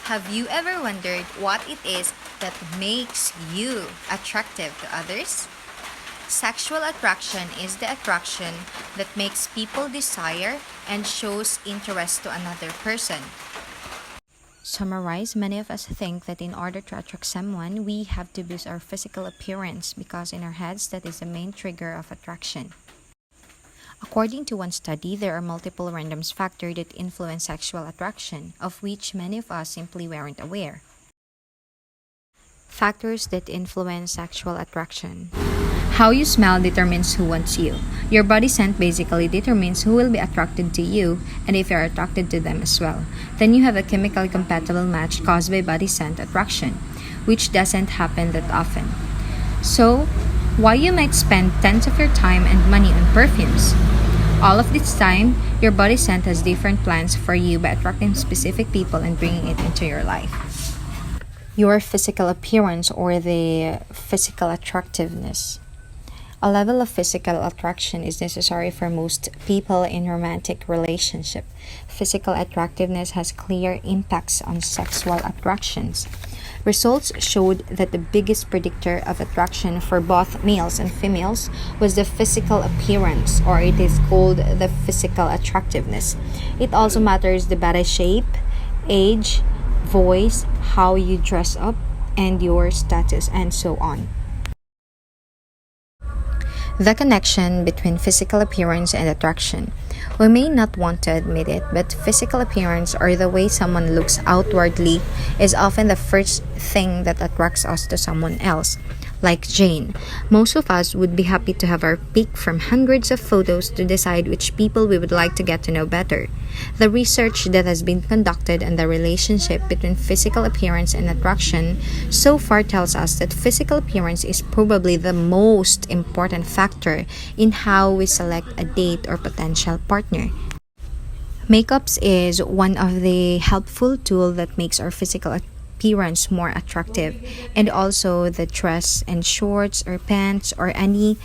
Have you ever wondered what it is that makes you attractive to others? Sexual attraction is the attraction that makes people desire and shows interest to another person. Summarize, many of us think that in order to attract someone, we have to boost our physical appearance because in our heads that is the main trigger of attraction. According to one study, there are multiple random factors that influence sexual attraction, of which many of us simply weren't aware. Factors that influence sexual attraction. How you smell determines who wants you. Your body scent basically determines who will be attracted to you and if you're attracted to them as well. Then you have a chemically compatible match caused by body scent attraction, which doesn't happen that often. So, why you might spend tens of your time and money on perfumes? All of this time, your body scent has different plans for you by attracting specific people and bringing it into your life. Your physical appearance or the physical attractiveness. A level of physical attraction is necessary for most people in romantic relationship. Physical attractiveness has clear impacts on sexual attractions. Results showed that the biggest predictor of attraction for both males and females was the physical appearance, or it is called the physical attractiveness. It also matters the body shape, age, voice, how you dress up, and your status, and so on. The connection between physical appearance and attraction. We may not want to admit it, but physical appearance or the way someone looks outwardly is often the first thing that attracts us to someone else. Like Jane, most of us would be happy to have our pick from hundreds of photos to decide which people we would like to get to know better. The research that has been conducted on the relationship between physical appearance and attraction so far tells us that physical appearance is probably the most important factor in how we select a date or potential partner. Makeups is one of the helpful tool that makes our physical appearance more attractive, and also the dress and shorts or pants or any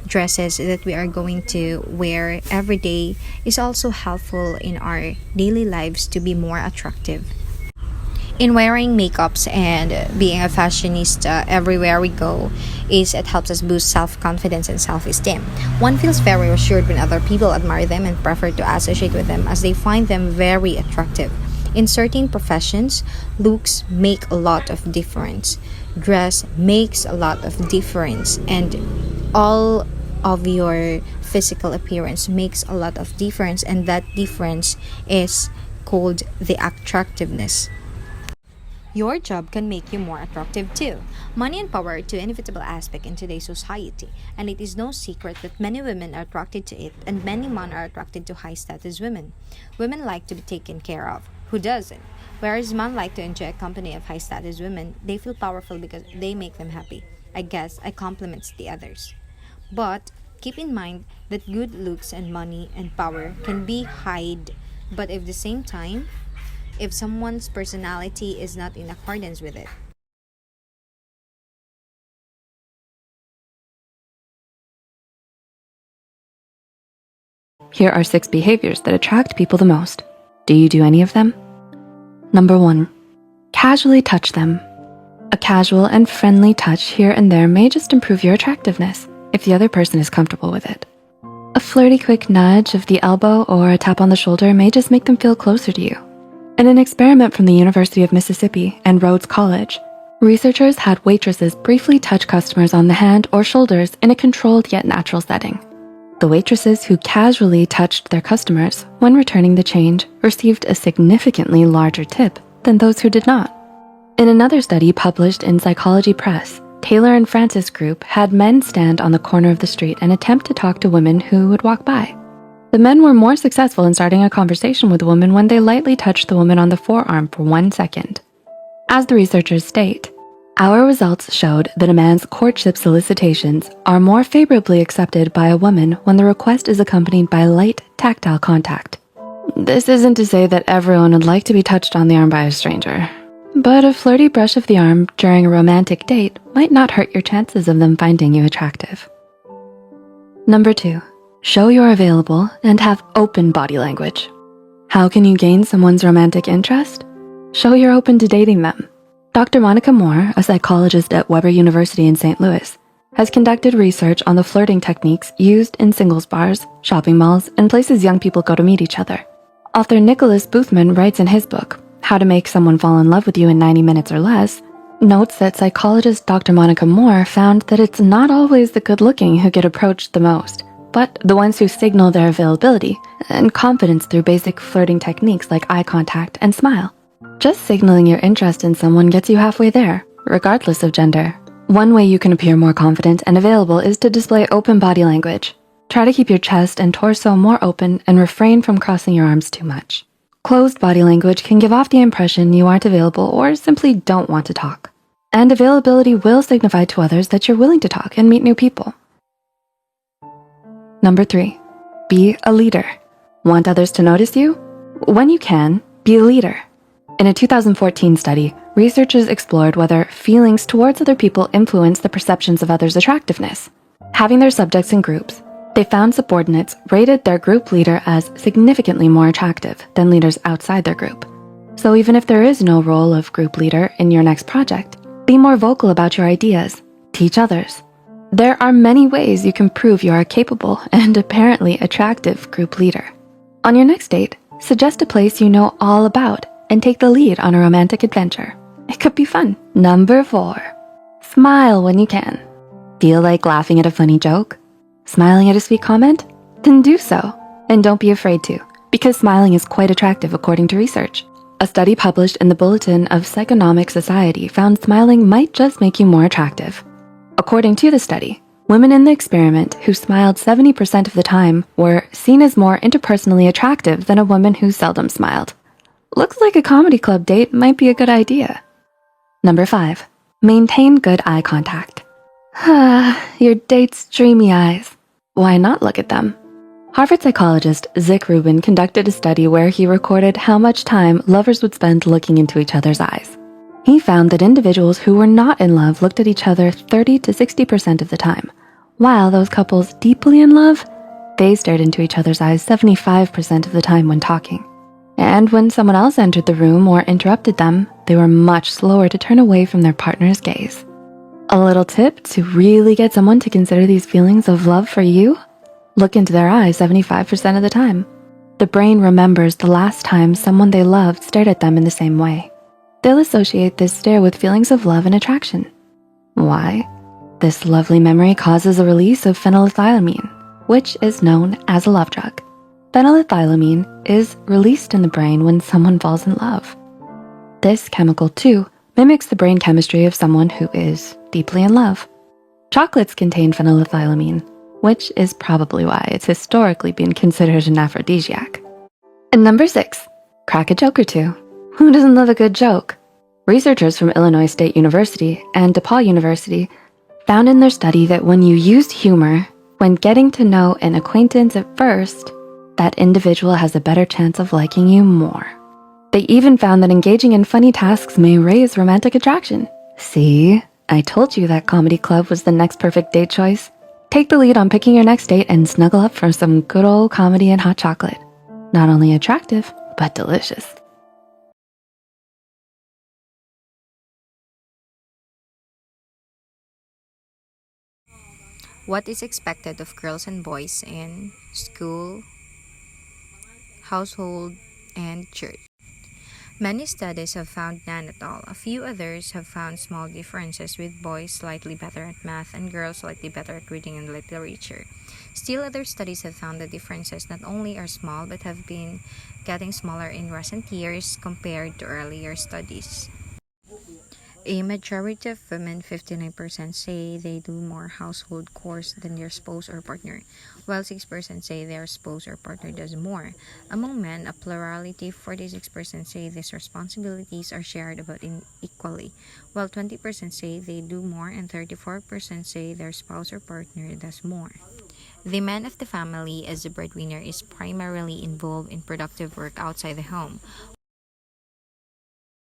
dresses that we are going to wear every day is also helpful in our daily lives to be more attractive. In wearing makeups and being a fashionista everywhere we go is it helps us boost self-confidence and self-esteem. One feels very assured when other people admire them and prefer to associate with them as they find them very attractive. In certain professions, looks make a lot of difference. Dress makes a lot of difference, and all of your physical appearance makes a lot of difference, and that difference is called the attractiveness. Your job can make you more attractive too. Money and power are two inevitable aspects in today's society, and it is no secret that many women are attracted to it and many men are attracted to high status women. Women like to be taken care of. Who doesn't? Whereas men like to enjoy a company of high status women, they feel powerful because they make them happy. I guess I compliments the others. But keep in mind that good looks and money and power can be hide, but at the same time, if someone's personality is not in accordance with it. Here are 6 behaviors that attract people the most. Do you do any of them? Number 1, casually touch them. A casual and friendly touch here and there may just improve your attractiveness if the other person is comfortable with it. A flirty quick nudge of the elbow or a tap on the shoulder may just make them feel closer to you. In an experiment from the University of Mississippi and Rhodes College, researchers had waitresses briefly touch customers on the hand or shoulders in a controlled yet natural setting. The waitresses who casually touched their customers when returning the change received a significantly larger tip than those who did not. In another study published in Psychology Press, Taylor and Francis group had men stand on the corner of the street and attempt to talk to women who would walk by. The men were more successful in starting a conversation with a woman when they lightly touched the woman on the forearm for 1 second. As the researchers state, our results showed that a man's courtship solicitations are more favorably accepted by a woman when the request is accompanied by light, tactile contact. This isn't to say that everyone would like to be touched on the arm by a stranger, but a flirty brush of the arm during a romantic date might not hurt your chances of them finding you attractive. Number 2, show you're available and have open body language. How can you gain someone's romantic interest? show you're open to dating them. Dr. Monica Moore, a psychologist at Weber University in St. Louis, has conducted research on the flirting techniques used in singles bars, shopping malls, and places young people go to meet each other. Author Nicholas Boothman writes in his book, How to Make Someone Fall in Love with You in 90 Minutes or Less, notes that psychologist Dr. Monica Moore found that it's not always the good-looking who get approached the most, but the ones who signal their availability and confidence through basic flirting techniques like eye contact and smile. Just signaling your interest in someone gets you halfway there, regardless of gender. One way you can appear more confident and available is to display open body language. Try to keep your chest and torso more open and refrain from crossing your arms too much. Closed body language can give off the impression you aren't available or simply don't want to talk. And availability will signify to others that you're willing to talk and meet new people. Number 3, be a leader. Want others to notice you? When you can, be a leader. In a 2014 study, researchers explored whether feelings towards other people influence the perceptions of others' attractiveness. Having their subjects in groups, they found subordinates rated their group leader as significantly more attractive than leaders outside their group. So even if there is no role of group leader in your next project, be more vocal about your ideas, teach others. There are many ways you can prove you are a capable and apparently attractive group leader. On your next date, suggest a place you know all about and take the lead on a romantic adventure. It could be fun. Number 4, smile when you can. Feel like laughing at a funny joke? Smiling at a sweet comment? Then do so. And don't be afraid to, because smiling is quite attractive according to research. A study published in the Bulletin of Psychonomic Society found smiling might just make you more attractive. According to the study, women in the experiment who smiled 70% of the time were seen as more interpersonally attractive than a woman who seldom smiled. Looks like a comedy club date might be a good idea. Number 5, maintain good eye contact. Your date's dreamy eyes. Why not look at them? Harvard psychologist Zick Rubin conducted a study where he recorded how much time lovers would spend looking into each other's eyes. He found that individuals who were not in love looked at each other 30 to 60% of the time, while those couples deeply in love, they stared into each other's eyes 75% of the time when talking. And when someone else entered the room or interrupted them, they were much slower to turn away from their partner's gaze. A little tip to really get someone to consider these feelings of love for you? Look into their eyes 75% of the time. The brain remembers the last time someone they loved stared at them in the same way. They'll associate this stare with feelings of love and attraction. Why? This lovely memory causes a release of phenylethylamine, which is known as a love drug. Phenylethylamine is released in the brain when someone falls in love. This chemical, too, mimics the brain chemistry of someone who is deeply in love. Chocolates contain phenylethylamine, which is probably why it's historically been considered an aphrodisiac. And number 6, crack a joke or two. Who doesn't love a good joke? Researchers from Illinois State University and DePaul University found in their study that when you used humor, when getting to know an acquaintance at first, that individual has a better chance of liking you more. They even found that engaging in funny tasks may raise romantic attraction. See, I told you that comedy club was the next perfect date choice. Take the lead on picking your next date and snuggle up for some good old comedy and hot chocolate. Not only attractive, but delicious. What is expected of girls and boys in school, household, and church? Many studies have found none at all. A few others have found small differences, with boys slightly better at math and girls slightly better at reading and literature. Still, other studies have found the differences not only are small but have been getting smaller in recent years compared to earlier studies. A majority of women, 59%, say they do more household chores than their spouse or partner, while 6% say their spouse or partner does more. Among men, a plurality, 46%, say these responsibilities are shared about equally, while 20% say they do more and 34% say their spouse or partner does more. The man of the family, as the breadwinner, is primarily involved in productive work outside the home,